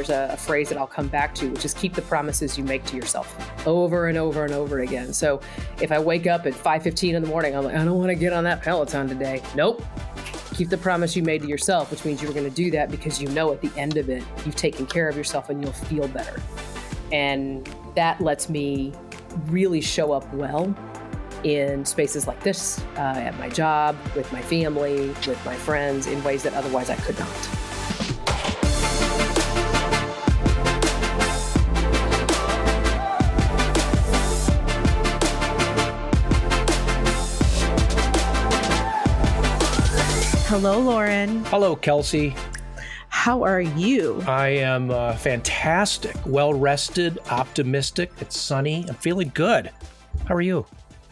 there's a phrase that I'll come back to, which is keep the promises you make to yourself over and over and over again. So if I wake up at 5:15 in the morning, I'm like, I don't want to get on that Peloton today. Nope. Keep the promise you made to yourself, which means you were going to do that because you know at the end of it, you've taken care of yourself and you'll feel better. And that lets me really show up well in spaces like this, at my job, with my family, with my friends, in ways that otherwise I could not. Hello, Loren. Hello, Kelsey. How are you? I am fantastic, well-rested, optimistic. It's sunny. I'm feeling good. How are you?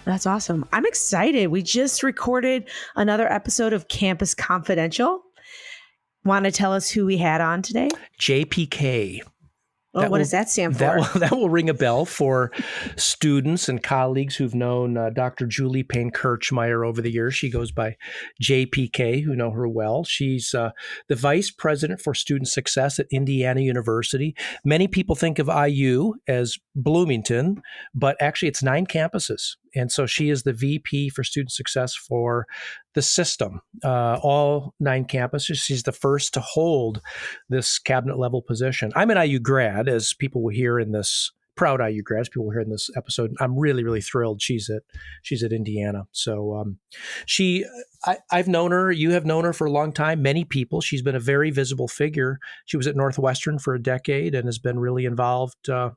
That's awesome. I'm excited. We just recorded another episode of Campus Confidential. Want to tell us who we had on today? JPK. Oh, what does that stand for? That will ring a bell for students and colleagues who've known Dr. Julie Payne-Kirchmeier over the years. She goes by JPK, who know her well. She's the Vice President for Student Success at Indiana University. Many people think of IU as Bloomington, but actually it's 9 campuses. And so she is the VP for Student Success for the system, all 9 campuses. She's the first to hold this cabinet level position. I'm an IU grad, as people will hear in this, proud IU grads, people will hear in this episode. I'm really, really thrilled she's at Indiana. So I've known her, you have known her for a long time, many people. She's been a very visible figure. She was at Northwestern for a decade and has been really involved, in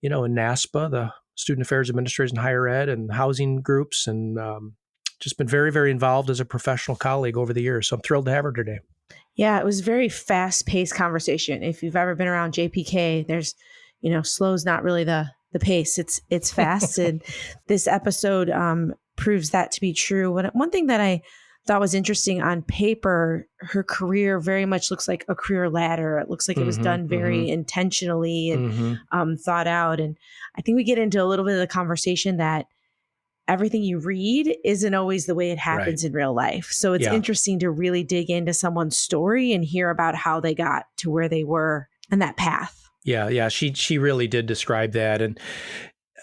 NASPA, the Student Affairs Administrators in Higher Ed, and housing groups, and just been very, very involved as a professional colleague over the years. So I'm thrilled to have her today. Yeah, it was a very fast-paced conversation. If you've ever been around JPK, there's, slow's not really the pace. It's fast. And this episode proves that to be true. One thing that I thought was interesting, on paper, her career very much looks like a career ladder. It looks like it was done very intentionally and thought out. And I think we get into a little bit of the conversation that everything you read isn't always the way it happens in real life. So it's interesting to really dig into someone's story and hear about how they got to where they were in that path. Yeah. She really did describe that. And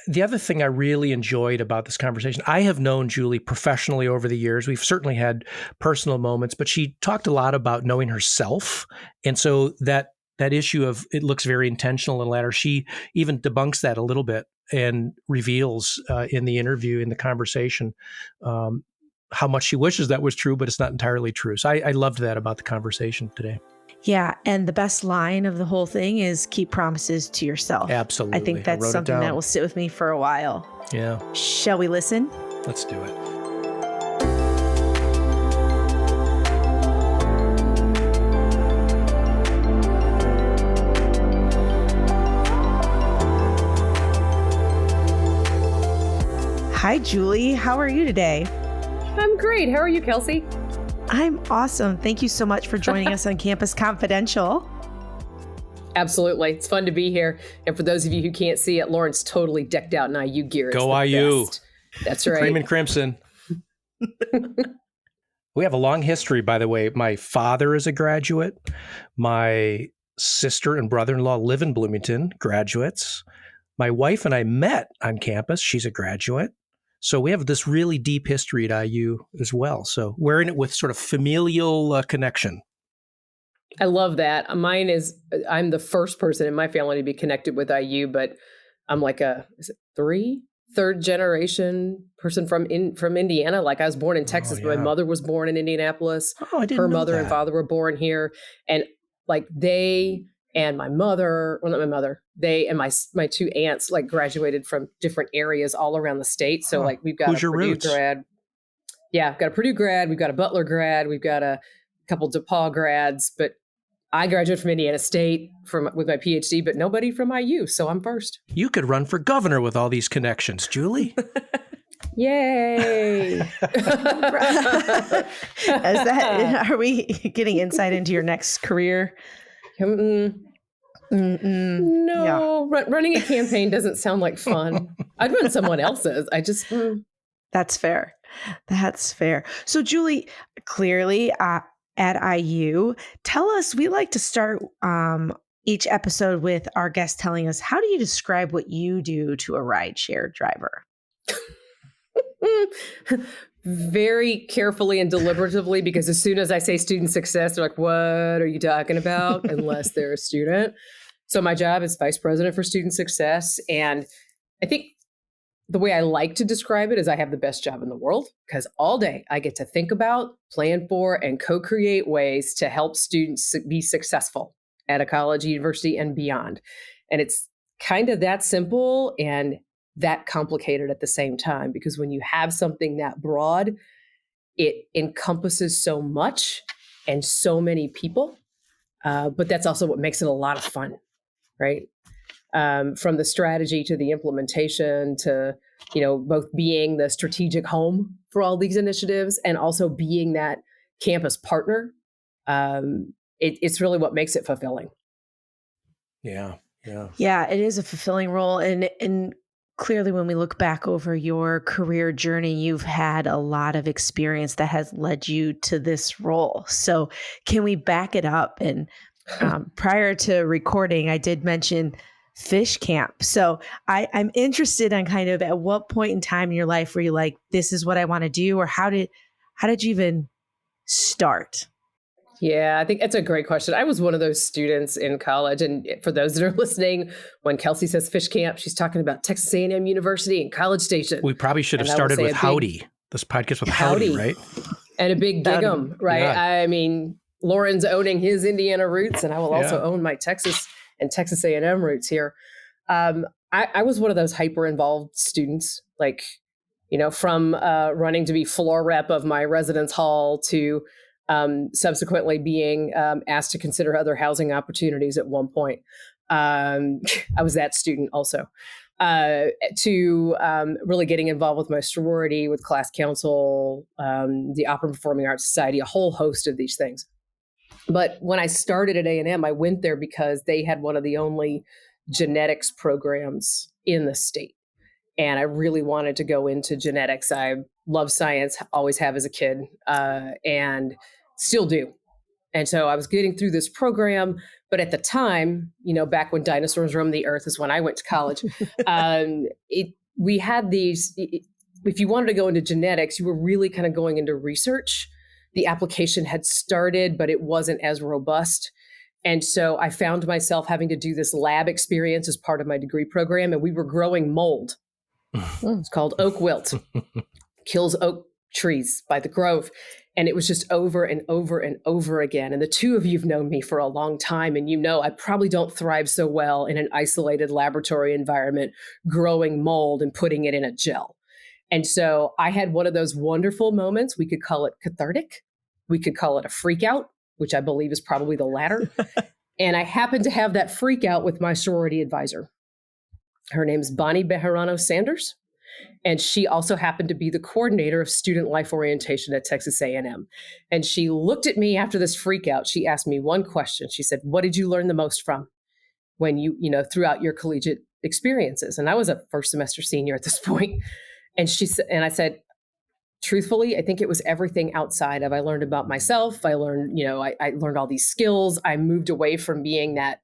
the other thing I really enjoyed about this conversation, I have known Julie professionally over the years. We've certainly had personal moments, but she talked a lot about knowing herself. And so that issue of it looks very intentional in the latter, she even debunks that a little bit and reveals in the interview, in the conversation, how much she wishes that was true, but it's not entirely true. So I loved that about the conversation today. Yeah. And the best line of the whole thing is keep promises to yourself. Absolutely. I think that's something that will sit with me for a while. Yeah. Shall we listen? Let's do it. Hi, Julie. How are you today? I'm great. How are you, Kelsey? I'm awesome. Thank you so much for joining us on Campus Confidential. Absolutely. It's fun to be here. And for those of you who can't see it, Lauren's totally decked out in IU gear. It's Go IU. Best. That's right. Cream and crimson. We have a long history, by the way. My father is a graduate. My sister and brother-in-law live in Bloomington, graduates. My wife and I met on campus. She's a graduate. So we have this really deep history at IU as well. So we're in it with sort of familial connection. I love that. I'm the first person in my family to be connected with IU, but I'm like third generation person from Indiana. Like I was born in Texas, but my mother was born in Indianapolis. Oh, I didn't know Her mother that. And father were born here. And like they and my mother, well, not my mother, they and my 2 aunts like graduated from different areas all around the state. So like we've got Hoosier a Purdue roots. grad. Yeah, we've got a Purdue grad. We've got a Butler grad. We've got a couple DePaul grads. But I graduated from Indiana State with my PhD, but nobody from IU. So I'm first. You could run for governor with all these connections, Julie. Yay. Are we getting insight into your next career? No, Yeah. Running a campaign doesn't sound like fun. I'd run someone else's. That's fair. That's fair. So Julie, clearly at IU, tell us, we like to start each episode with our guest telling us, how do you describe what you do to a rideshare driver? Very carefully and deliberatively, because as soon as I say student success, they're like, what are you talking about? Unless they're a student. So my job is vice president for student success. And I think the way I like to describe it is I have the best job in the world, because all day I get to think about, plan for, and co-create ways to help students be successful at a college, university, and beyond. And it's kind of that simple and that complicated at the same time, because when you have something that broad, it encompasses so much and so many people. But that's also what makes it a lot of fun, right? From the strategy to the implementation to, both being the strategic home for all these initiatives and also being that campus partner. It's really what makes it fulfilling. Yeah. Yeah, it is a fulfilling role. And clearly, when we look back over your career journey, you've had a lot of experience that has led you to this role. So can we back it up? And prior to recording, I did mention fish camp. So I'm interested in kind of at what point in time in your life were you like, this is what I want to do? Or how did you even start? Yeah, I think that's a great question. I was one of those students in college. And for those that are listening, when Kelsey says fish camp, she's talking about Texas A&M University and College Station. We probably should have started with Howdy, this podcast with Howdy, right? And a big gig 'em, right? Yeah. I mean, Loren's owning his Indiana roots, and I will also own my Texas and Texas A&M roots here. I was one of those hyper-involved students, like, from running to be floor rep of my residence hall to subsequently being asked to consider other housing opportunities at one point. I was that student also. To really getting involved with my sorority, with class council, the Opera and Performing Arts Society, a whole host of these things. But when I started at A&M, I went there because they had one of the only genetics programs in the state. And I really wanted to go into genetics. I love science, always have as a kid, and still do. And so I was getting through this program. But at the time, back when dinosaurs roamed the earth is when I went to college. We had these, if you wanted to go into genetics, you were really kind of going into research. The application had started, but it wasn't as robust. And so I found myself having to do this lab experience as part of my degree program. And we were growing mold. It's called oak wilt. Kills oak trees by the grove. And it was just over and over and over again. And the two of you have known me for a long time. And I probably don't thrive so well in an isolated laboratory environment, growing mold and putting it in a gel. And so I had one of those wonderful moments. We could call it cathartic. We could call it a freak out, which I believe is probably the latter. And I happened to have that freak out with my sorority advisor. Her name's Bonnie Bejarano Sanders. And she also happened to be the coordinator of student life orientation at Texas A&M. And she looked at me after this freak out. She asked me one question. She said, what did you learn the most from when throughout your collegiate experiences? And I was a first semester senior at this point. And I said, truthfully, I think it was everything outside of, I learned about myself. I learned, I learned all these skills. I moved away from being that,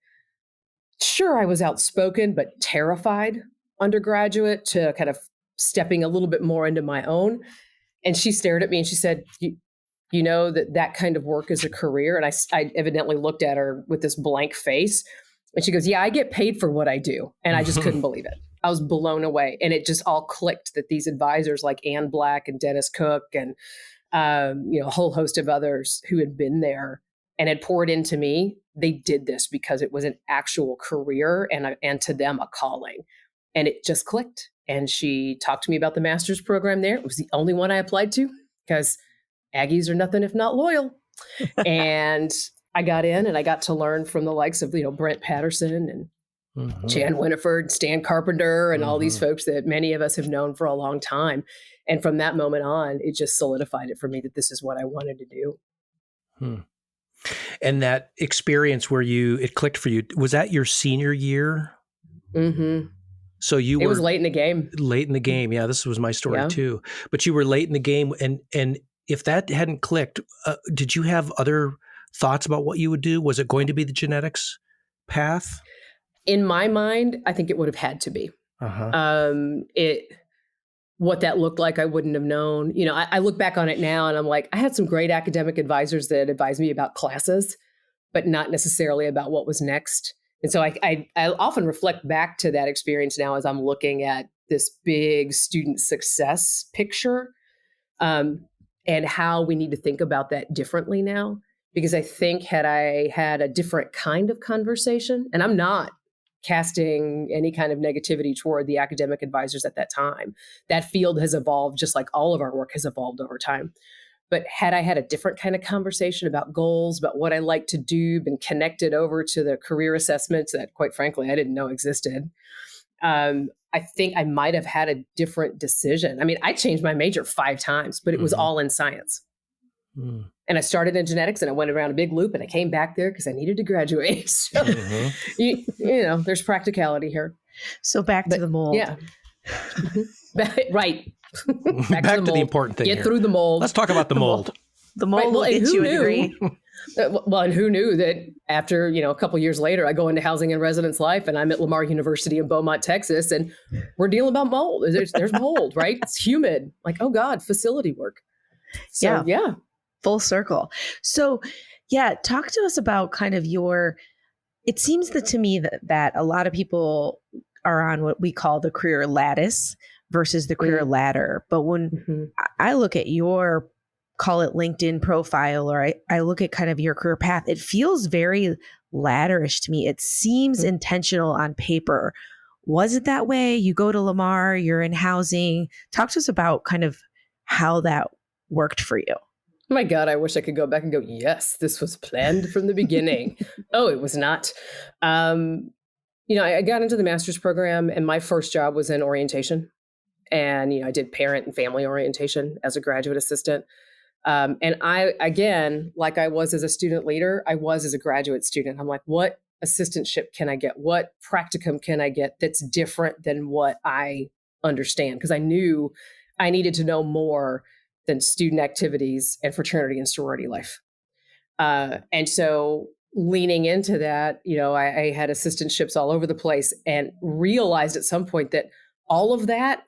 sure, I was outspoken, but terrified undergraduate to kind of stepping a little bit more into my own. And she stared at me and she said, you know that kind of work is a career. And I evidently looked at her with this blank face. And she goes, yeah, I get paid for what I do. And I just couldn't believe it. I was blown away. And it just all clicked that these advisors like Ann Black and Dennis Cook and a whole host of others who had been there and had poured into me, they did this because it was an actual career and to them a calling. And it just clicked. And she talked to me about the master's program there. It was the only one I applied to because Aggies are nothing if not loyal. And I got in and I got to learn from the likes of, Brent Patterson and Jan Winifred, Stan Carpenter, and all these folks that many of us have known for a long time. And from that moment on, it just solidified it for me that this is what I wanted to do. And that experience where it clicked for you, was that your senior year? Mm-hmm. So it was late in the game. Late in the game. Yeah, this was my story too. But you were late in the game. And if that hadn't clicked, did you have other thoughts about what you would do? Was it going to be the genetics path? In my mind, I think it would have had to be. Uh-huh. What that looked like, I wouldn't have known. I look back on it now and I'm like, I had some great academic advisors that advised me about classes, but not necessarily about what was next. And so I often reflect back to that experience now as I'm looking at this big student success picture, and how we need to think about that differently now. Because I think had I had a different kind of conversation, and I'm not casting any kind of negativity toward the academic advisors at that time. That field has evolved just like all of our work has evolved over time. But had I had a different kind of conversation about goals, about what I like to do, been connected over to the career assessments that, quite frankly, I didn't know existed, I think I might have had a different decision. I mean, I changed my major 5 times, but it was all in science. And I started in genetics and I went around a big loop and I came back there because I needed to graduate. So, there's practicality here. So back to the mold. Yeah. Right. Back to the important thing. Get through the mold. Let's talk about the mold. The mold will get you a degree. Well, and who knew that after, a couple years later, I go into housing and residence life and I'm at Lamar University in Beaumont, Texas, and we're dealing about mold. There's mold, right? It's humid. Like, oh God, facility work. So, yeah. Full circle. So, talk to us about kind of it seems to me that a lot of people are on what we call the career lattice versus the career ladder. But when I look at your, call it LinkedIn profile, or I look at kind of your career path, it feels very ladderish to me. It seems intentional on paper. Was it that way? You go to Lamar, you're in housing. Talk to us about kind of how that worked for you. Oh my God, I wish I could go back and go, yes, this was planned from the beginning. Oh, it was not. I got into the master's program and my first job was in orientation. And, I did parent and family orientation as a graduate assistant. And I, again, like I was as a student leader, I was as a graduate student. I'm like, what assistantship can I get? What practicum can I get that's different than what I understand? Because I knew I needed to know more than student activities and fraternity and sorority life. And so leaning into that, I had assistantships all over the place and realized at some point that all of that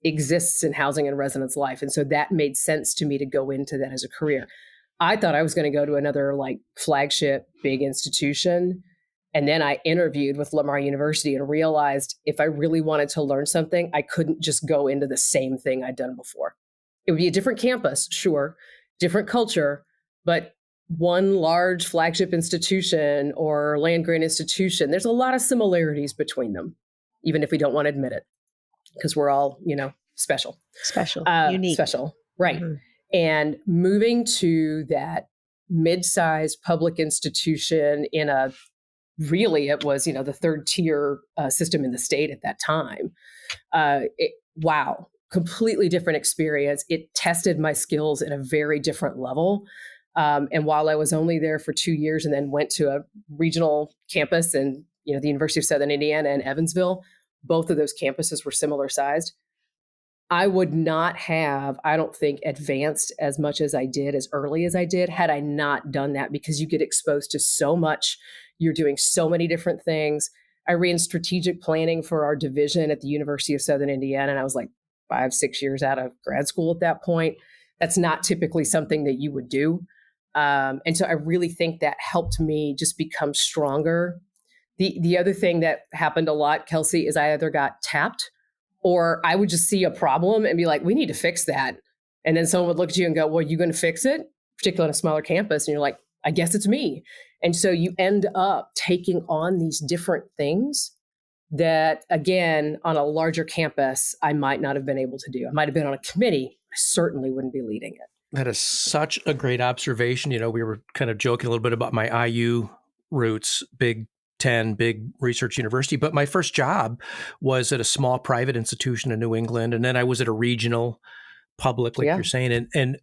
exists in housing and residence life. And so that made sense to me to go into that as a career. I thought I was going to go to another flagship big institution. And then I interviewed with Lamar University and realized if I really wanted to learn something, I couldn't just go into the same thing I'd done before. It would be a different campus, sure, different culture, but one large flagship institution or land grant institution, there's a lot of similarities between them, even if we don't want to admit it, because we're all, special. Unique. Special, right. Mm-hmm. And moving to that mid-sized public institution in it was, the third tier system in the state at that time. Wow. Completely different experience. It tested my skills at a very different level. And while I was only there for 2 years and then went to a regional campus in, the University of Southern Indiana and Evansville, both of those campuses were similar sized. I would not have, I don't think, advanced as much as I did as early as I did had I not done that, because you get exposed to so much. You're doing so many different things. I ran strategic planning for our division at the University of Southern Indiana, and I was 5-6 years out of grad school at that point. That's not typically something that you would do. And so I really think that helped me just become stronger. The other thing that happened a lot, Kelsey, is I either got tapped or I would just see a problem and be like, we need to fix that. And then someone would look at you and go, well, are you going to fix it? Particularly on a smaller campus. And you're like, I guess it's me. And so you end up taking on these different things that, again, on a larger campus, I might not have been able to do. I might have been on a committee. I certainly wouldn't be leading it. That is such a great observation. We were kind of joking a little bit about my IU roots, Big 10, big research university. But my first job was at a small private institution in New England. And then I was at a regional public, like you're saying. And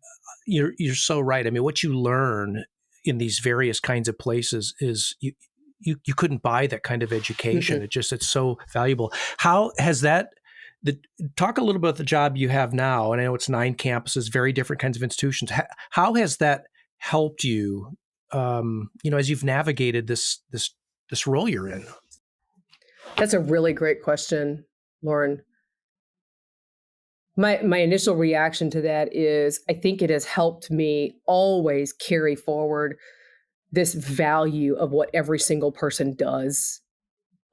you're so right. I mean, what you learn in these various kinds of places is you couldn't buy that kind of education. Mm-hmm. It's so valuable. How has that, talk a little bit about the job you have now. And I know it's 9 campuses, very different kinds of institutions. How has that helped you, as you've navigated this this role you're in? That's a really great question, Loren. My initial reaction to that is I think it has helped me always carry forward this value of what every single person does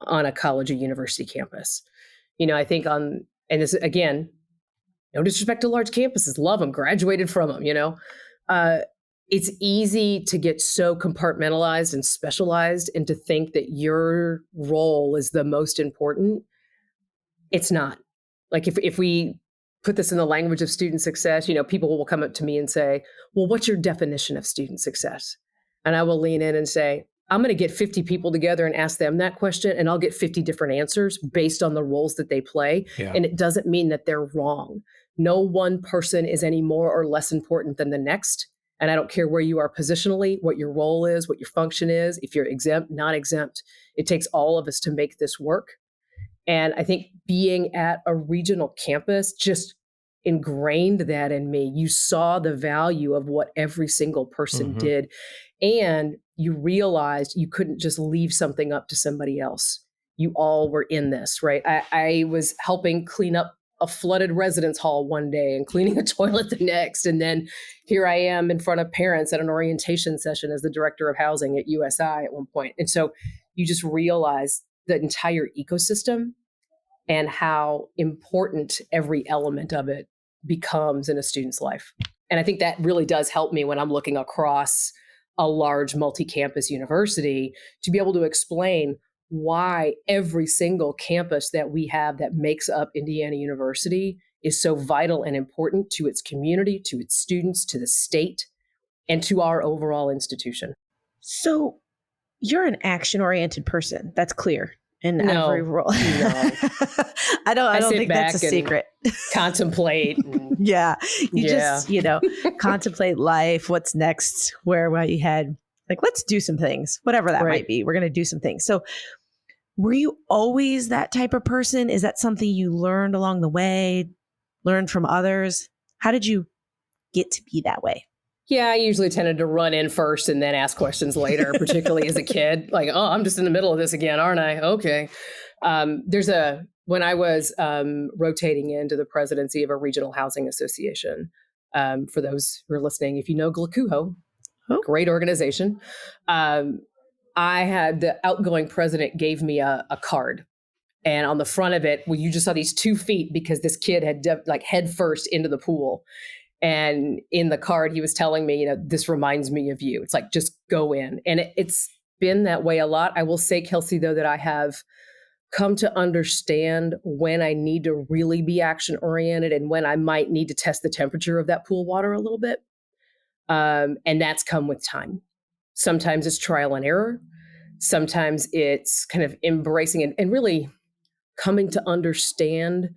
on a college or university campus. I think and this again, no disrespect to large campuses, love them, graduated from them, it's easy to get so compartmentalized and specialized and to think that your role is the most important. It's not. Like if we put this in the language of student success, people will come up to me and say, well, what's your definition of student success? And I will lean in and say, I'm going to get 50 people together and ask them that question, and I'll get 50 different answers based on the roles that they play. Yeah. And it doesn't mean that they're wrong. No one person is any more or less important than the next. And I don't care where you are positionally, what your role is, what your function is, if you're exempt, not exempt. It takes all of us to make this work. And I think being at a regional campus just ingrained that in me. You saw the value of what every single person did. And you realized you couldn't just leave something up to somebody else. You all were in this, right? I was helping clean up a flooded residence hall one day and cleaning a toilet the next. And then here I am in front of parents at an orientation session as the director of housing at USI at one point. And so you just realize the entire ecosystem and how important every element of it becomes in a student's life. And I think that really does help me when I'm looking across a large multi-campus university to be able to explain why every single campus that we have that makes up Indiana University is so vital and important to its community, to its students, to the state, and to our overall institution. So you're an action-oriented person. That's clear in every role. No. I don't think that's a secret. Contemplate. Yeah. You just, contemplate life, what's next, where you head. Like, let's do some things, whatever that might be. We're going to do some things. So were you always that type of person? Is that something you learned along the way, learned from others? How did you get to be that way? Yeah, I usually tended to run in first and then ask questions later, particularly as a kid. Like, oh, I'm just in the middle of this again, aren't I? Okay. When I was rotating into the presidency of a regional housing association, for those who are listening, if you know Glakuho, great organization, I had the outgoing president gave me a card. And on the front of it, you just saw these 2 feet because this kid had head first into the pool. And in the card, he was telling me, this reminds me of you. It's like, just go in. And it's been that way a lot. I will say, Kelsey, though, that I have come to understand when I need to really be action oriented and when I might need to test the temperature of that pool water a little bit. And that's come with time. Sometimes it's trial and error. Sometimes it's kind of embracing and really coming to understand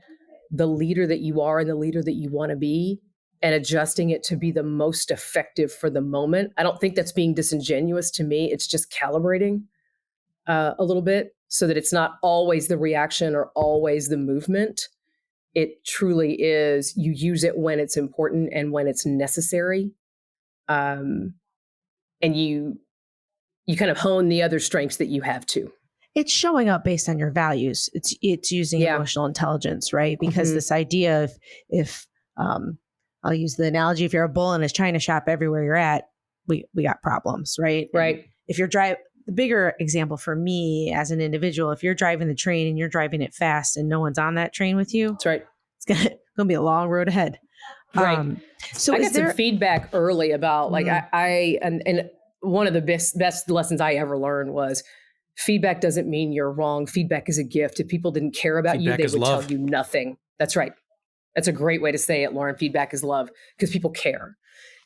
the leader that you are and the leader that you want to be, and adjusting it to be the most effective for the moment. I don't think that's being disingenuous to me. It's just calibrating a little bit so that it's not always the reaction or always the movement. It truly is, you use it when it's important and when it's necessary. And you kind of hone the other strengths that you have too. It's showing up based on your values. It's using emotional intelligence, right? Because this idea of if I'll use the analogy, if you're a bull and is trying to shop everywhere you're at, we got problems, right? Right. And if you're the bigger example for me as an individual, if you're driving the train and you're driving it fast and no one's on that train with you, that's right. It's gonna be a long road ahead. Right. So I got some feedback early about and one of the best lessons I ever learned was feedback doesn't mean you're wrong. Feedback is a gift. If people didn't care about you, they would tell you nothing. That's right. That's a great way to say it, Loren. Feedback is love because people care.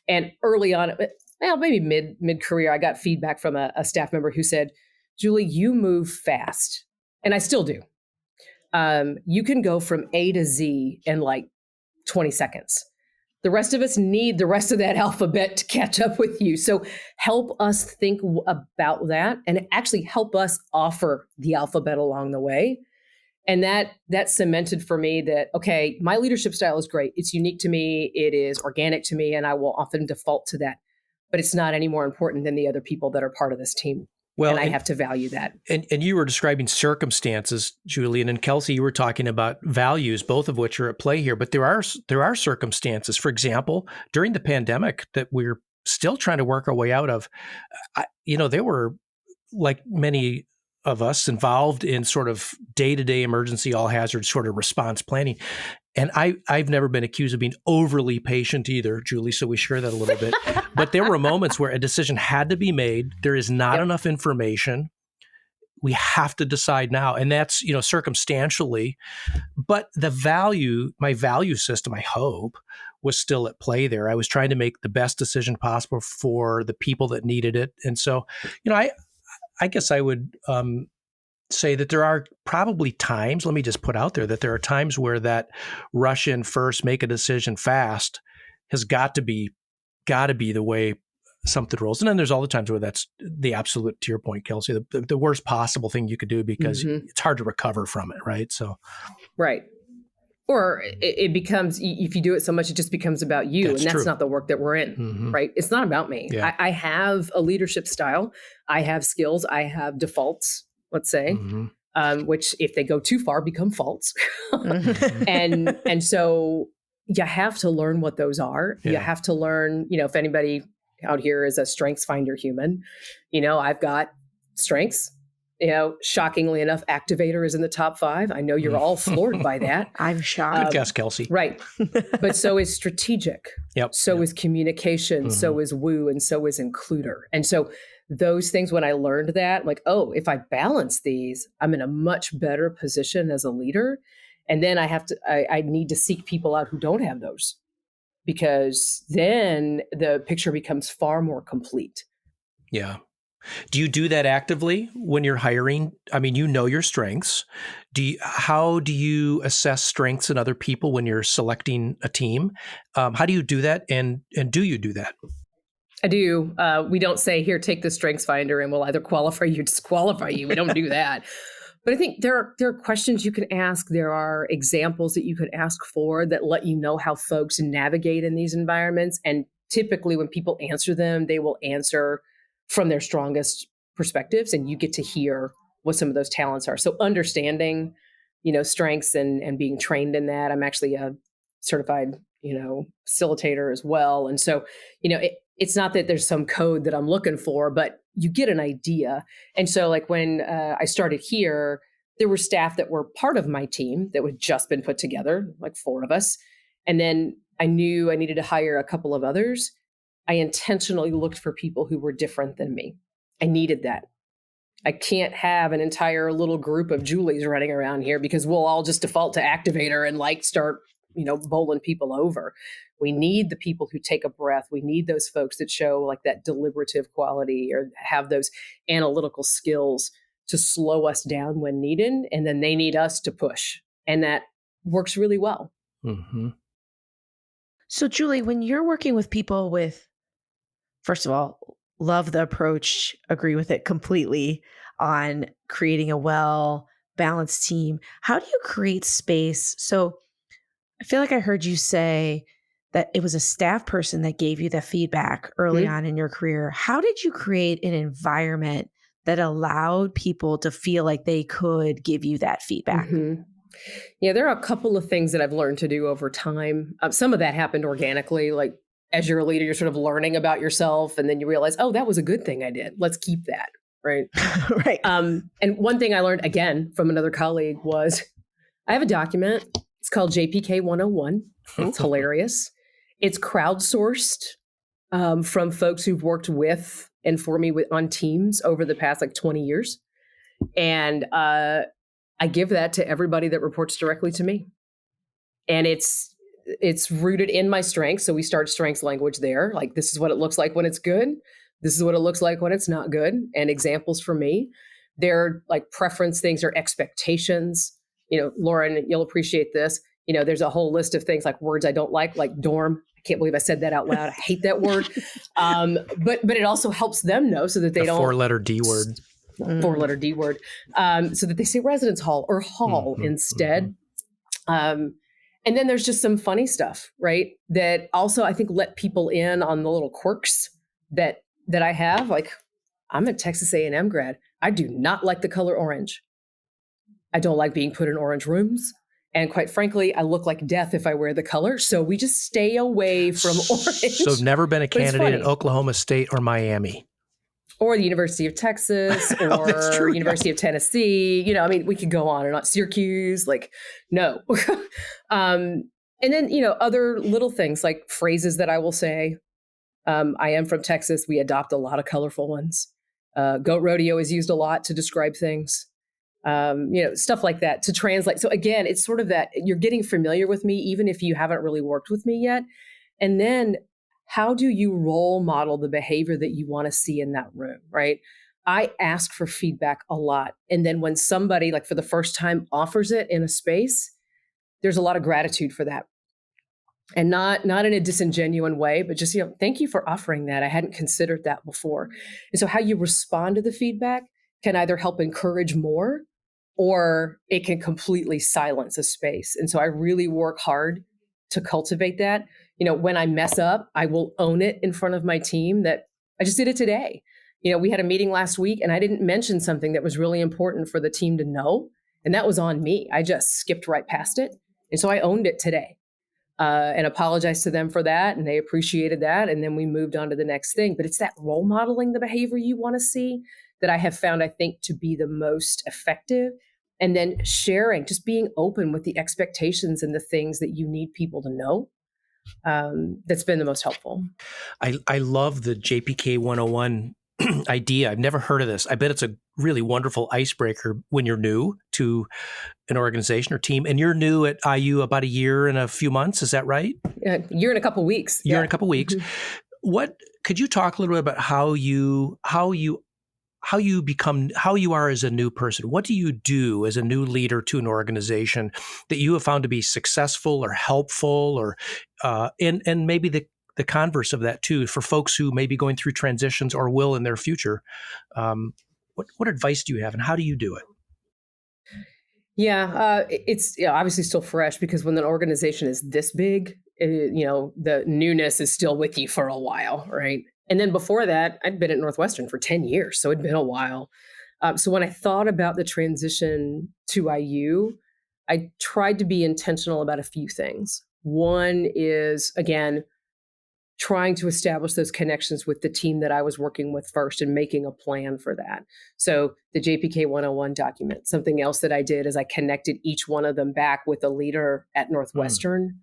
And early on, maybe mid-career, I got feedback from a staff member who said, Julie, you move fast. And I still do. You can go from A to Z in 20 seconds. The rest of us need the rest of that alphabet to catch up with you. So help us think about that and actually help us offer the alphabet along the way. And that cemented for me that, okay, my leadership style is great. It's unique to me. It is organic to me. And I will often default to that. But it's not any more important than the other people that are part of this team. Well, and I have to value that. And you were describing circumstances, Julie, and Kelsey, you were talking about values, both of which are at play here. But there are circumstances, for example, during the pandemic that we're still trying to work our way out of. There were, like many of us, involved in sort of day-to-day emergency all hazard sort of response planning. And I've never been accused of being overly patient either, Julie, so we share that a little bit. But there were moments where a decision had to be made. There is not enough information. We have to decide now. And that's, circumstantially. But my value system, I hope, was still at play there. I was trying to make the best decision possible for the people that needed it. And so, I guess I would say that there are probably times, let me just put out there, that there are times where that rush in first, make a decision fast has got to be the way something rolls. And then there's all the times where that's the absolute, to your point, Kelsey, the worst possible thing you could do because it's hard to recover from it, right? So, right. Or it becomes, if you do it so much, it just becomes about you. That's true. Not the work that we're in, right? It's not about me. Yeah. I have a leadership style. I have skills. I have defaults, let's say, which if they go too far become faults. And so you have to learn what those are. Yeah. You have to learn, if anybody out here is a strengths finder human, I've got strengths. Shockingly enough, activator is in the top 5. I know you're all floored by that. I'm shocked. Good guess, Kelsey. Right. But so is strategic. Yep. So is communication. So is woo. And so is includer. And so those things, when I learned that, like, if I balance these, I'm in a much better position as a leader. And then I need to seek people out who don't have those, because then the picture becomes far more complete. Yeah. Do you do that actively when you're hiring? I mean, your strengths. How do you assess strengths in other people when you're selecting a team? How do you do that? And do you do that? I do. We don't say, here, take the strengths finder and we'll either qualify you or disqualify you. We don't do that. But I think there are questions you can ask. There are examples that you could ask for that let you know how folks navigate in these environments. And typically when people answer them, they will answer from their strongest perspectives, and you get to hear what some of those talents are. So understanding, strengths and being trained in that. I'm actually a certified, facilitator as well. And so, it's not that there's some code that I'm looking for, but you get an idea. And so like when I started here, there were staff that were part of my team that had just been put together, like 4 of us. And then I knew I needed to hire a couple of others. I intentionally looked for people who were different than me. I needed that. I can't have an entire little group of Julies running around here because we'll all just default to activator and start, bowling people over. We need the people who take a breath. We need those folks that show like that deliberative quality or have those analytical skills to slow us down when needed. And then they need us to push. And that works really well. Mm-hmm. So Julie, when you're working with people with, first of all, love the approach, agree with it completely on creating a well-balanced team. How do you create space? So I feel like I heard you say that it was a staff person that gave you the feedback early on in your career. How did you create an environment that allowed people to feel like they could give you that feedback? Yeah, there are a couple of things that I've learned to do over time. Some of that happened organically, like as you're a leader, you're sort of learning about yourself, and then you realize, that was a good thing I did. Let's keep that, right? Right. And one thing I learned, again, from another colleague was, I have a document. It's called JPK 101. It's hilarious. It's crowdsourced from folks who've worked with and for me on teams over the past 20 years. And I give that to everybody that reports directly to me. And it's rooted in my strengths. So we start strengths language there. Like, this is what it looks like when it's good. This is what it looks like when it's not good. And examples for me. They're like preference things or expectations. Loren, you'll appreciate this. There's a whole list of things like words I don't like dorm. I can't believe I said that out loud. I hate that word. But it also helps them know so that they don't. 4-letter D word. 4-letter D word. So that they say residence hall or hall instead. And then there's just some funny stuff, right? That also I think let people in on the little quirks that I have. Like, I'm a Texas A&M grad. I do not like the color orange. I don't like being put in orange rooms. And quite frankly, I look like death if I wear the color. So we just stay away from orange. So never been a candidate at Oklahoma State or Miami. Or the University of Texas or University of Tennessee. You know, I mean, we could go on and on. Syracuse, like, no. And then, you know, other little things like phrases that I will say. I am from Texas. We adopt a lot of colorful ones. Goat rodeo is used a lot to describe things. You know, stuff like that to translate. So again, it's sort of that you're getting familiar with me, even if you haven't really worked with me yet. And then how do you role model the behavior that you want to see in that room, right? I ask for feedback a lot. And then when somebody, like for the first time, offers it in a space, there's a lot of gratitude for that. And not in a disingenuous way, but just, you know, thank you for offering that. I hadn't considered that before. And so how you respond to the feedback can either help encourage more or it can completely silence a space. And so I really work hard to cultivate that. You know, when I mess up, I will own it in front of my team that I just did it today. You know, we had a meeting last week and I didn't mention something that was really important for the team to know. And that was on me. I just skipped right past it. And so I owned it today and apologized to them for that. And they appreciated that. And then we moved on to the next thing. But it's that role modeling the behavior you want to see that I have found, I think, to be the most effective. And then sharing, just being open with the expectations and the things that you need people to know. That's been the most helpful. I love the JPK 101 idea. I've never heard of this. I bet it's a really wonderful icebreaker when you're new to an organization or team. And you're new at IU about a year and a few months. Is that right? Year and a couple weeks. Year and a couple weeks. Mm-hmm. What could you talk a little bit about how you are as a new person? What do you do as a new leader to an organization that you have found to be successful or helpful, or and maybe the converse of that too, for folks who may be going through transitions or will in their future? What advice do you have, and how do you do it? Yeah, it's obviously still fresh because when an organization is this big, the newness is still with you for a while, right? And then before that, I'd been at Northwestern for 10 years, so it'd been a while. So when I thought about the transition to IU, I tried to be intentional about a few things. One is, again, trying to establish those connections with the team that I was working with first and making a plan for that. So the JPK 101 document. Something else that I did is I connected each one of them back with a leader at Northwestern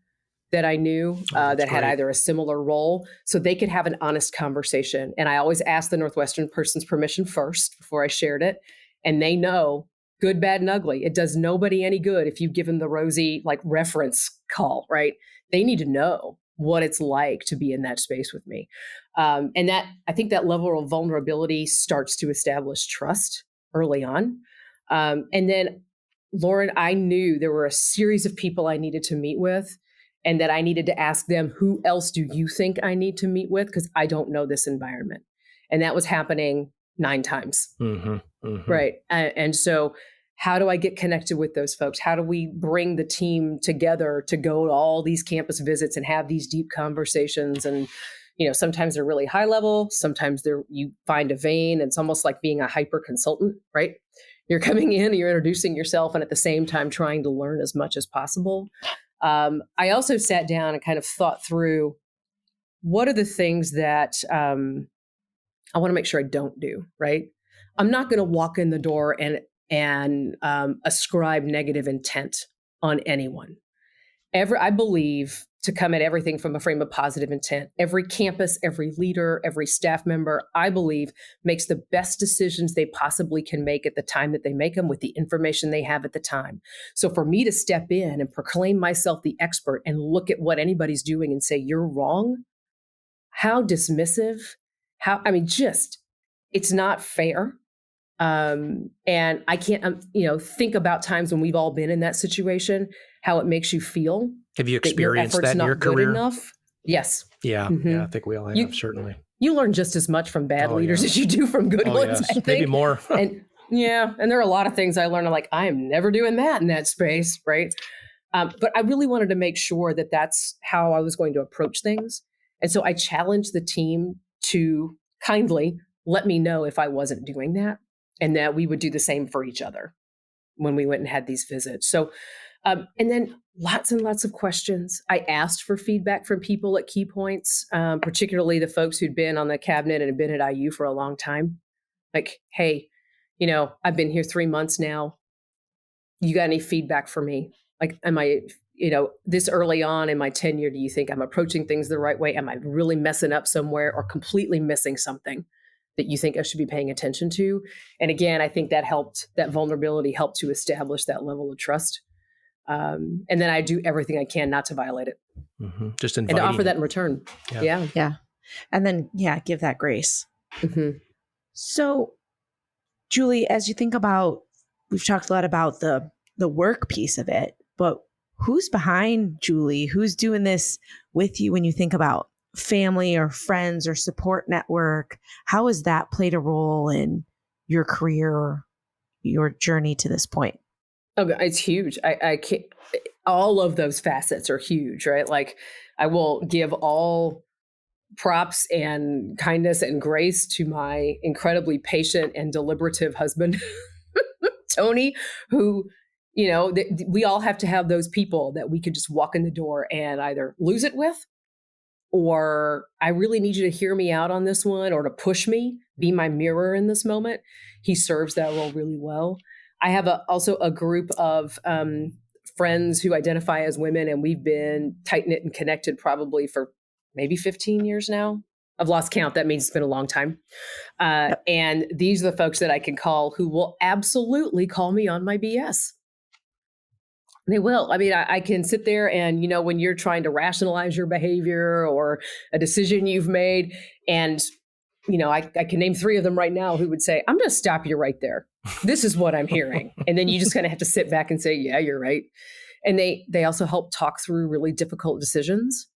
that I knew that had either a similar role, so they could have an honest conversation. And I always asked the Northwestern person's permission first before I shared it. And they know good, bad, and ugly. It does nobody any good if you give them the rosy reference call, right? They need to know what it's like to be in that space with me. And that, I think that level of vulnerability starts to establish trust early on. And then, Loren, I knew there were a series of people I needed to meet with, and that I needed to ask them, who else do you think I need to meet with? Because I don't know this environment. And that was happening 9 times. Right. And so how do I get connected with those folks? How do we bring the team together to go to all these campus visits and have these deep conversations? And, sometimes they're really high level. Sometimes you find a vein. It's almost like being a hyper consultant, right? You're coming in, you're introducing yourself, and at the same time trying to learn as much as possible. I also sat down and kind of thought through what are the things that I want to make sure I don't do, right? I'm not going to walk in the door and ascribe negative intent on anyone. I believe to come at everything from a frame of positive intent. Every campus, every leader, every staff member, I believe, makes the best decisions they possibly can make at the time that they make them with the information they have at the time. So for me to step in and proclaim myself the expert and look at what anybody's doing and say, you're wrong, how dismissive, it's not fair. And I can't, think about times when we've all been in that situation, how it makes you feel. Have you experienced that in your career? Enough. Yes. Yeah. Yeah. I think we all have, certainly. You learn just as much from bad leaders as you do from good ones. Yes. I think. Maybe more. And there are a lot of things I learned. I'm like, I am never doing that in that space. Right. But I really wanted to make sure that that's how I was going to approach things. And so I challenged the team to kindly let me know if I wasn't doing that, and that we would do the same for each other when we went and had these visits. So, and then lots and lots of questions. I asked for feedback from people at key points, particularly the folks who'd been on the cabinet and had been at IU for a long time. Like, hey, I've been here 3 months now. You got any feedback for me? Like, am I, this early on in my tenure, do you think I'm approaching things the right way? Am I really messing up somewhere or completely missing something that you think I should be paying attention to? And again, I think that vulnerability helped to establish that level of trust. And then I do everything I can not to violate it. Mm-hmm. Just inviting and to offer that in return. Yeah. And then, give that grace. Mm-hmm. So, Julie, as you think about, we've talked a lot about the work piece of it, but who's behind Julie? Who's doing this with you when you think about family or friends or support network? How has that played a role in your career or your journey to this point? Oh, it's huge. I can't, all of those facets are huge, right? Like, I will give all props and kindness and grace to my incredibly patient and deliberative husband, Tony, who, we all have to have those people that we could just walk in the door and either lose it with, or I really need you to hear me out on this one, or to push me, be my mirror in this moment. He serves that role really well. I have also a group of friends who identify as women, and we've been tight-knit and connected probably for maybe 15 years now. I've lost count. That means it's been a long time. And these are the folks that I can call who will absolutely call me on my BS. They will. I mean, I can sit there and, when you're trying to rationalize your behavior or a decision you've made, and, I can name 3 of them right now who would say, I'm going to stop you right there. This is what I'm hearing. And then you just kind of have to sit back and say, yeah, you're right. And they also help talk through really difficult decisions.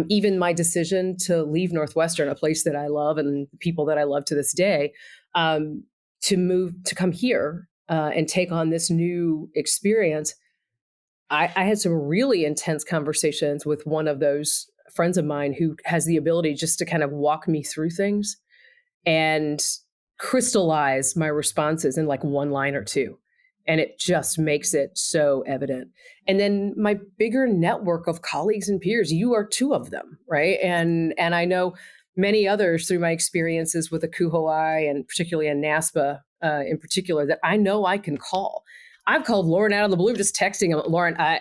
Even my decision to leave Northwestern, a place that I love and the people that I love to this day, to come here and take on this new experience. I had some really intense conversations with one of those friends of mine who has the ability just to kind of walk me through things and crystallize my responses in like one line or two. And it just makes it so evident. And then my bigger network of colleagues and peers, you are 2 of them, right? And I know many others through my experiences with the CUHOI and particularly in NASPA in particular that I know I can call. I've called Loren out of the blue, just texting him, Loren, I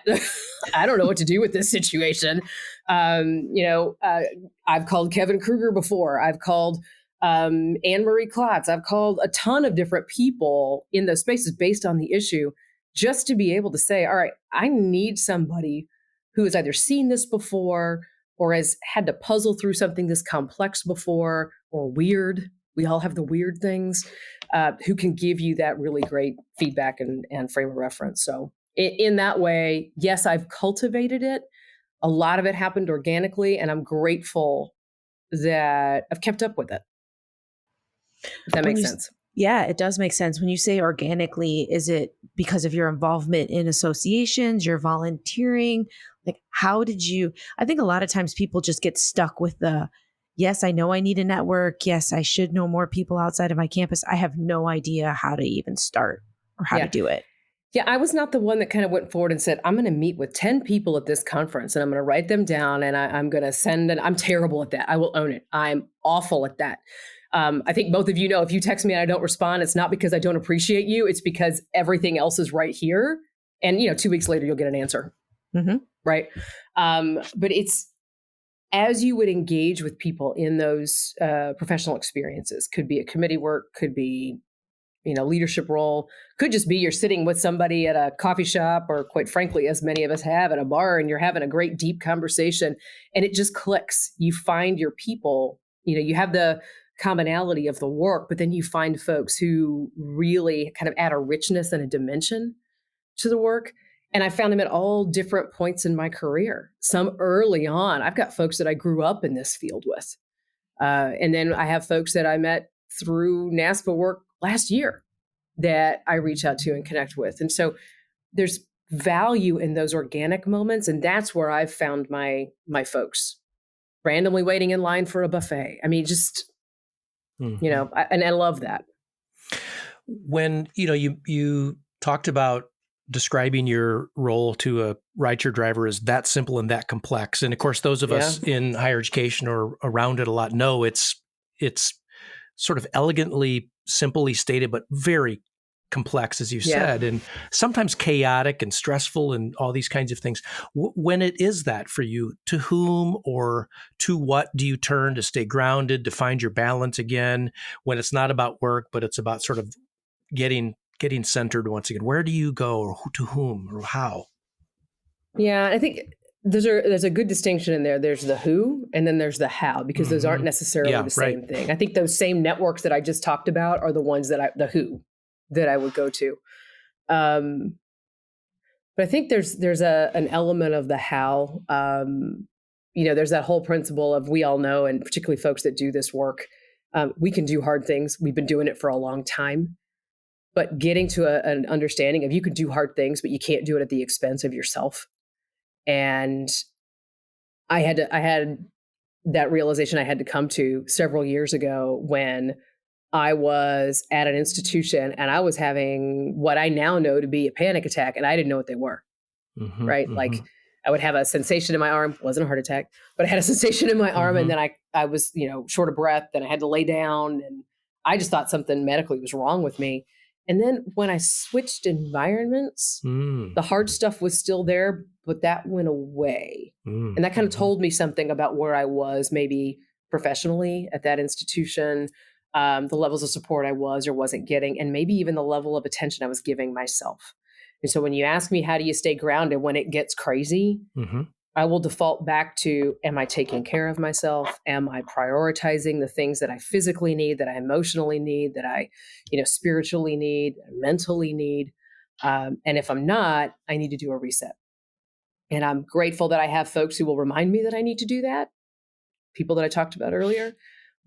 don't know what to do with this situation. I've called Kevin Kruger before. I've called Anne-Marie Klotz. I've called a ton of different people in those spaces based on the issue, just to be able to say, all right, I need somebody who has either seen this before or has had to puzzle through something this complex before, or weird. We all have the weird things, who can give you that really great feedback and frame of reference. So in that way, yes, I've cultivated it. A lot of it happened organically, and I'm grateful that I've kept up with it. If that makes sense. Yeah, it does make sense. When you say organically, is it because of your involvement in associations, your volunteering? Like, how did you, I think a lot of times people just get stuck with yes, I know I need a network. Yes, I should know more people outside of my campus. I have no idea how to even start or how to do it. Yeah, I was not the one that kind of went forward and said, I'm going to meet with 10 people at this conference and I'm going to write them down and I'm going to send I'm terrible at that. I will own it. I'm awful at that. I think both of you know, if you text me and I don't respond, it's not because I don't appreciate you. It's because everything else is right here. And, 2 weeks later, you'll get an answer. Mm-hmm. Right. But it's, as you would engage with people in those professional experiences, could be a committee work, could be, leadership role, could just be you're sitting with somebody at a coffee shop, or quite frankly, as many of us have, at a bar, and you're having a great deep conversation and it just clicks. You find your people, you have the commonality of the work, but then you find folks who really kind of add a richness and a dimension to the work. And I found them at all different points in my career. Some early on. I've got folks that I grew up in this field with. And then I have folks that I met through NASPA work last year that I reach out to and connect with. And so there's value in those organic moments. And that's where I've found my folks. Randomly waiting in line for a buffet. I mean, just Mhm. And I love that. When, you talked about describing your role to a rideshare driver as that simple and that complex. And of course, those of Yeah. us in higher education or around it a lot know it's sort of elegantly, simply stated, but very complex, as you Yeah. said, and sometimes chaotic and stressful and all these kinds of things. When it is that for you, to whom or to what do you turn to stay grounded, to find your balance again, when it's not about work, but it's about sort of getting centered once again? Where do you go, or to whom, or how? Yeah. I think there's a good distinction in there. There's the who and then there's the how, because those aren't necessarily Yeah, the same right. thing. I think those same networks that I just talked about are the ones the who that I would go to. Um, but I think there's an element of the how. There's that whole principle of, we all know, and particularly folks that do this work, we can do hard things. We've been doing it for a long time, but getting to an understanding of, you can do hard things, but you can't do it at the expense of yourself. And I had that realization I had to come to several years ago when I was at an institution and I was having what I now know to be a panic attack, and I didn't know what they were. Mm-hmm, Right? mm-hmm, Like, I would have a sensation in my arm. Wasn't a heart attack, but I had a sensation in my arm, and mm-hmm. then I was, short of breath, and I had to lay down, and I just thought something medically was wrong with me. And then when I switched environments, the hard stuff was still there, but that went away. And that kind of told me something about where I was, maybe professionally at that institution, the levels of support I was or wasn't getting, and maybe even the level of attention I was giving myself. And so when you ask me, how do you stay grounded when it gets crazy? Mm-hmm. I will default back to, am I taking care of myself? Am I prioritizing the things that I physically need, that I emotionally need, that I, spiritually need, mentally need? And if I'm not, I need to do a reset. And I'm grateful that I have folks who will remind me that I need to do that, people that I talked about earlier.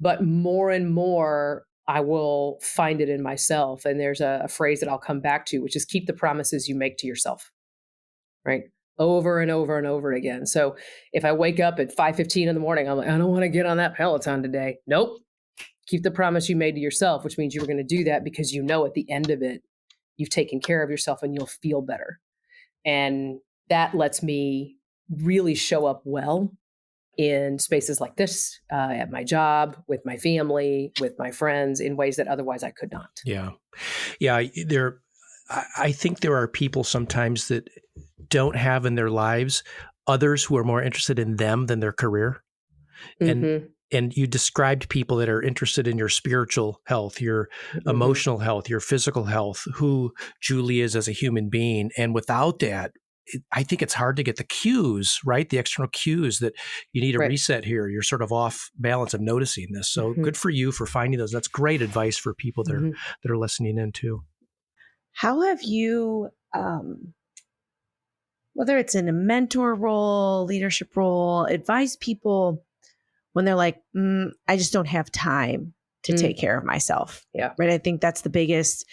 But more and more, I will find it in myself. And there's a phrase that I'll come back to, which is, keep the promises you make to yourself, right? Over and over and over again. So if I wake up at 5:15 in the morning, I'm like, I don't want to get on that Peloton today. Nope. Keep the promise you made to yourself, which means you were going to do that because at the end of it, you've taken care of yourself and you'll feel better. And that lets me really show up well in spaces like this, at my job, with my family, with my friends, in ways that otherwise I could not. Yeah. Yeah. I think there are people sometimes that don't have in their lives others who are more interested in them than their career. Mm-hmm. And you described people that are interested in your spiritual health, your emotional health, your physical health, who Julie is as a human being. And without that, I think it's hard to get the cues, right? The external cues that you need a reset here. You're sort of off balance of noticing this. So good for you for finding those. That's great advice for people that are listening in too. How have you, whether it's in a mentor role, leadership role, advise people when they're like, I just don't have time to take care of myself? Yeah. Right. I think that's the biggest.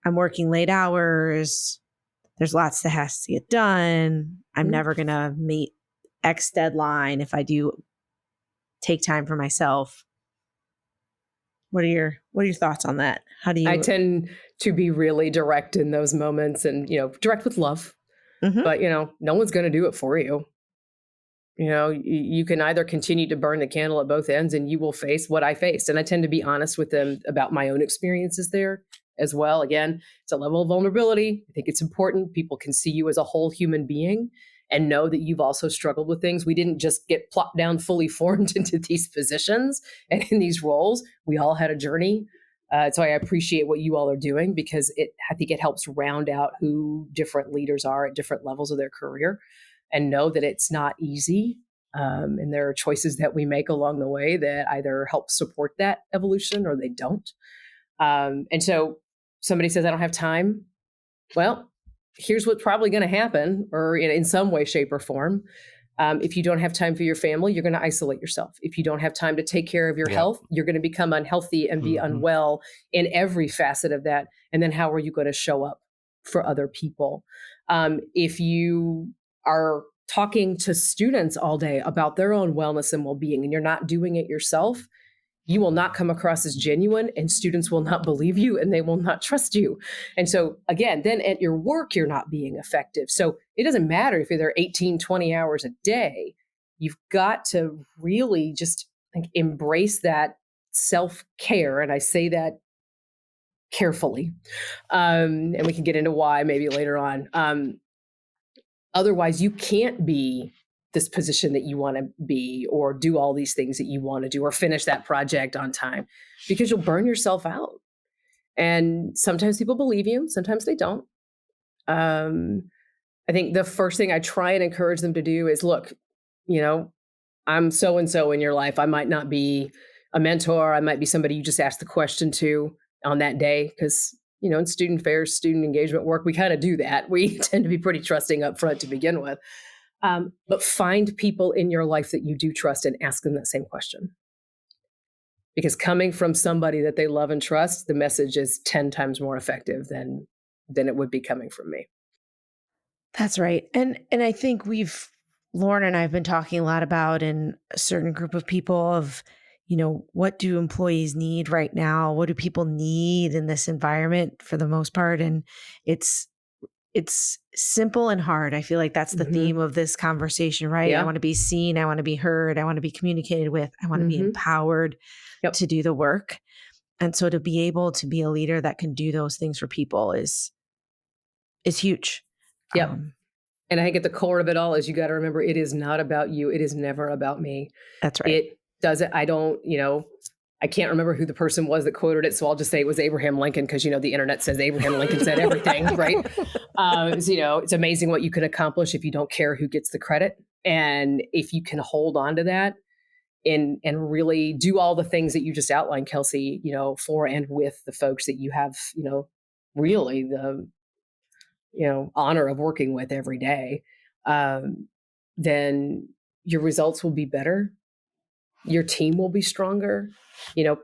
I'm working late hours. There's lots that has to get done. I'm never going to meet X deadline if I do take time for myself. What are your thoughts on that? How do you? I tend to be really direct in those moments, and, direct with love, but, no one's going to do it for you. You can either continue to burn the candle at both ends, and you will face what I faced. And I tend to be honest with them about my own experiences there as well. Again, it's a level of vulnerability. I think it's important. People can see you as a whole human being and know that you've also struggled with things. We didn't just get plopped down fully formed into these positions and in these roles. We all had a journey. So I appreciate what you all are doing, because I think it helps round out who different leaders are at different levels of their career, and know that it's not easy. And there are choices that we make along the way that either help support that evolution or they don't. And so somebody says, I don't have time. Well, here's what's probably going to happen, or in some way, shape, or form. If you don't have time for your family, you're going to isolate yourself. If you don't have time to take care of your health, you're going to become unhealthy and be unwell in every facet of that. And then how are you going to show up for other people? If you are talking to students all day about their own wellness and well-being, and you're not doing it yourself, you will not come across as genuine, and students will not believe you, and they will not trust you. And so again, then at your work, you're not being effective. So it doesn't matter if you're there 18, 20 hours a day. You've got to really just embrace that self-care. And I say that carefully. And we can get into why maybe later on. Otherwise, you can't be this position that you want to be, or do all these things that you want to do, or finish that project on time, because you'll burn yourself out. And sometimes people believe you, sometimes they don't. I think the first thing I try and encourage them to do is, look, I'm so-and-so in your life. I might not be a mentor. I might be somebody you just ask the question to on that day. Because, in student affairs, student engagement work, we kind of do that. We tend to be pretty trusting up front to begin with. But find people in your life that you do trust and ask them that same question. Because coming from somebody that they love and trust, the message is 10 times more effective than it would be coming from me. That's right. And I think Loren and I have been talking a lot about, in a certain group of people, of, what do employees need right now? What do people need in this environment for the most part? And it's simple and hard. I feel like that's the theme of this conversation, right? Yeah. I want to be seen. I want to be heard. I want to be communicated with. I want to be empowered to do the work. And so to be able to be a leader that can do those things for people is huge. Yeah. And I think at the core of it all is, you got to remember, it is not about you. It is never about me. That's right. It doesn't, I can't remember who the person was that quoted it, so I'll just say it was Abraham Lincoln, because, the internet says Abraham Lincoln said everything, right? It's amazing what you can accomplish if you don't care who gets the credit. And if you can hold on to that and really do all the things that you just outlined, Kelsey, for and with the folks that you have, really the, honor of working with every day, then your results will be better. Your team will be stronger.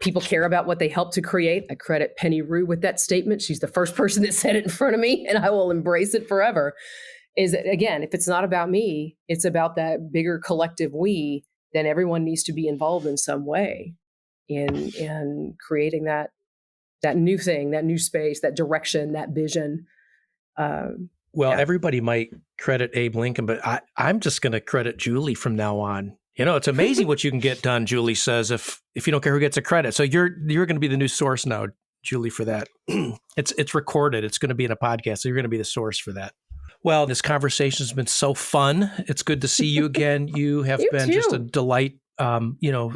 People care about what they help to create. I credit Penny Rue with that statement. She's the first person that said it in front of me, and I will embrace it forever. Is that, again, if it's not about me, it's about that bigger collective we, then everyone needs to be involved in some way in creating that new thing, that new space, that direction, that vision. Everybody might credit Abe Lincoln, but I'm just going to credit Julie from now on. It's amazing what you can get done, Julie says, if you don't care who gets a credit. So you're going to be the new source now, Julie, for that. It's recorded. It's going to be in a podcast. So you're going to be the source for that. Well, this conversation has been so fun. It's good to see you again. You have been just a delight,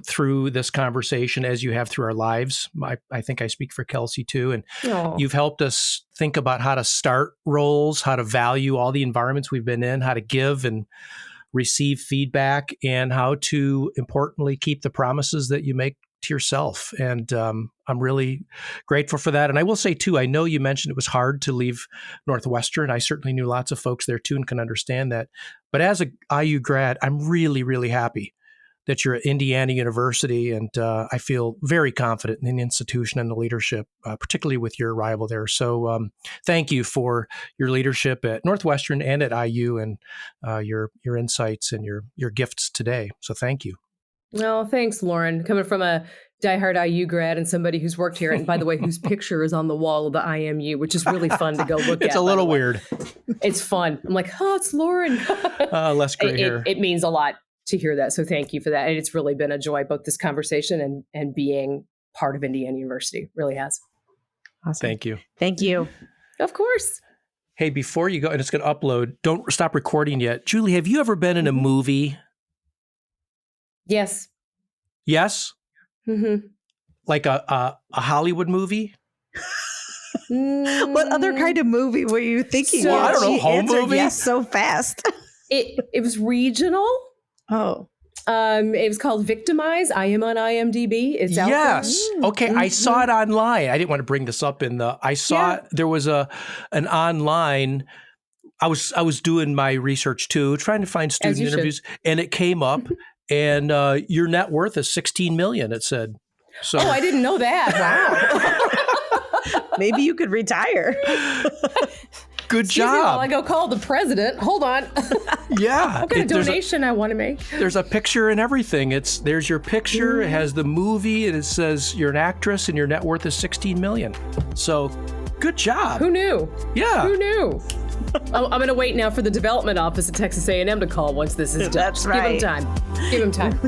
through this conversation, as you have through our lives. I think I speak for Kelsey too. And you've helped us think about how to start roles, how to value all the environments we've been in, how to give and receive feedback, and how to, importantly, keep the promises that you make to yourself. And I'm really grateful for that. And I will say too, I know you mentioned it was hard to leave Northwestern. I certainly knew lots of folks there too and can understand that. But as a IU grad, I'm really, really happy that you're at Indiana University, and I feel very confident in the institution and the leadership, particularly with your arrival there. So thank you for your leadership at Northwestern and at IU, and your insights and your gifts today. So thank you. Well, thanks, Loren. Coming from a diehard IU grad and somebody who's worked here, and by the way, whose picture is on the wall of the IMU, which is really fun to go look at. It's a little weird. It's fun. I'm like, it's Loren. Less gray hair. It means a lot to hear that. So thank you for that. And it's really been a joy, both this conversation and being part of Indiana University. Really has. Awesome. Thank you. Thank you. Of course. Hey, before you go, and it's going to upload, don't stop recording yet. Julie, have you ever been in a movie? Yes. Yes? Mm-hmm. Like a Hollywood movie? What other kind of movie were you thinking? So, I don't know, home movie? Yes, so fast. It was regional. Oh. It was called Victimize. I am on IMDb. It's out there. Yes. Okay. Mm-hmm. I saw it online. I didn't want to bring this up I saw there was an online. I was doing my research too, trying to find student interviews, and it came up, and your net worth is $16 million. It said. So. Oh, I didn't know that. Wow. Maybe you could retire. Good Excuse me job. while I go call the president. Hold on. Yeah. What kind of donation I want to make? There's a picture and everything. There's your picture. It has the movie, and it says you're an actress and your net worth is $16 million. So, good job. Who knew? Yeah. Who knew? I'm going to wait now for the development office at Texas A&M to call once this is done. That's right. Give him time. Give him time.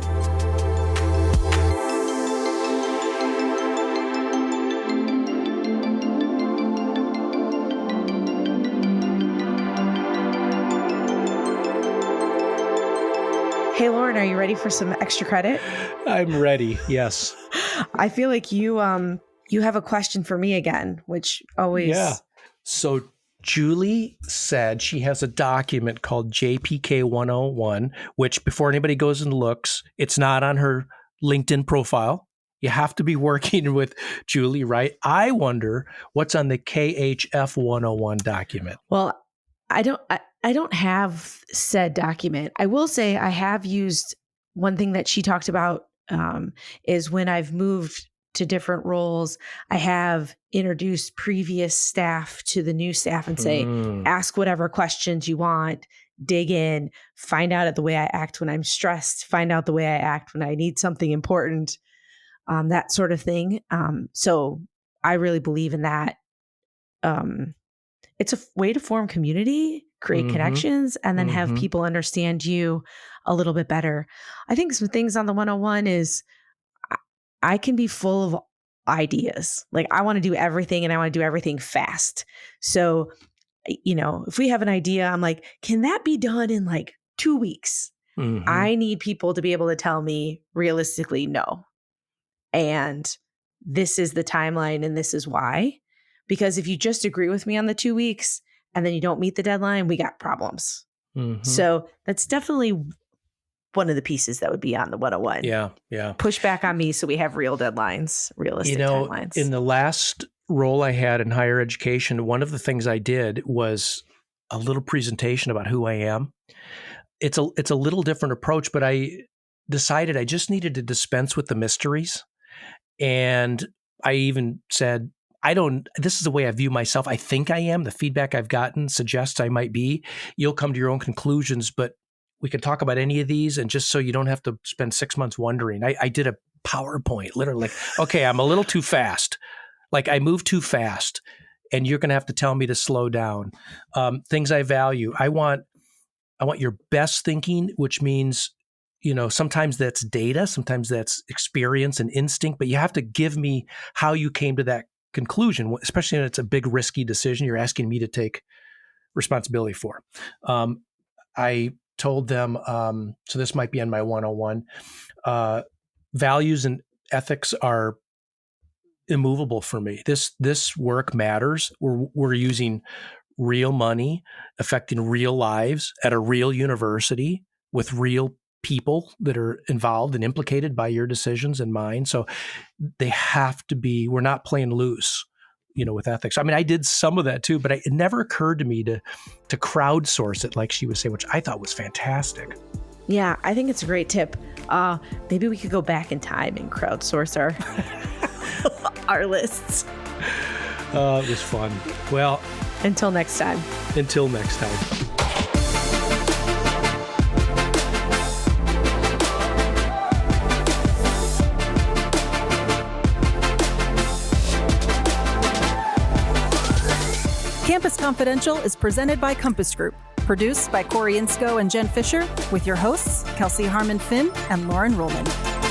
Hey, Loren, are you ready for some extra credit? I'm ready. Yes. I feel like you have a question for me again, which always. Yeah. So Julie said she has a document called JPK 101, which before anybody goes and looks, it's not on her LinkedIn profile. You have to be working with Julie, right? I wonder what's on the KHF 101 document. Well, I don't have said document. I will say I have used one thing that she talked about is when I've moved to different roles, I have introduced previous staff to the new staff and say, ask whatever questions you want, dig in, find out the way I act when I'm stressed, find out the way I act when I need something important, that sort of thing. So I really believe in that. It's a way to form community, create connections, and then have people understand you a little bit better. I think some things on the 101 is I can be full of ideas. Like I want to do everything and I want to do everything fast. So, if we have an idea, I'm like, can that be done in like 2 weeks? I need people to be able to tell me realistically, no. And this is the timeline and this is why. Because if you just agree with me on the 2 weeks and then you don't meet the deadline, we got problems. So that's definitely one of the pieces that would be on the 101. Yeah. Push back on me so we have real deadlines, realistic timelines. In the last role I had in higher education, one of the things I did was a little presentation about who I am. It's a little different approach, but I decided I just needed to dispense with the mysteries. And I even said, this is the way I view myself. I think I am. The feedback I've gotten suggests I might be. You'll come to your own conclusions, but we can talk about any of these. And just so you don't have to spend 6 months wondering, I did a PowerPoint, literally. Okay, I'm a little too fast. Like I move too fast and you're going to have to tell me to slow down. Things I value. I want your best thinking, which means, sometimes that's data, sometimes that's experience and instinct, but you have to give me how you came to that conclusion, especially when it's a big risky decision you're asking me to take responsibility for. I told them, so this might be on my 101, values and ethics are immovable for me. This work matters. We're using real money, affecting real lives at a real university with real people that are involved and implicated by your decisions and mine. So they have to be, we're not playing loose, with ethics. I mean, I did some of that too, but it never occurred to me to crowdsource it, like she was saying, which I thought was fantastic. Yeah, I think it's a great tip. Maybe we could go back in time and crowdsource our lists. It was fun. Well, until next time. Campus Confidential is presented by Compass Group, produced by Corey Inscoe and Jen Fisher, with your hosts, Kelsey, Harmon, Finn, and Loren Rullman.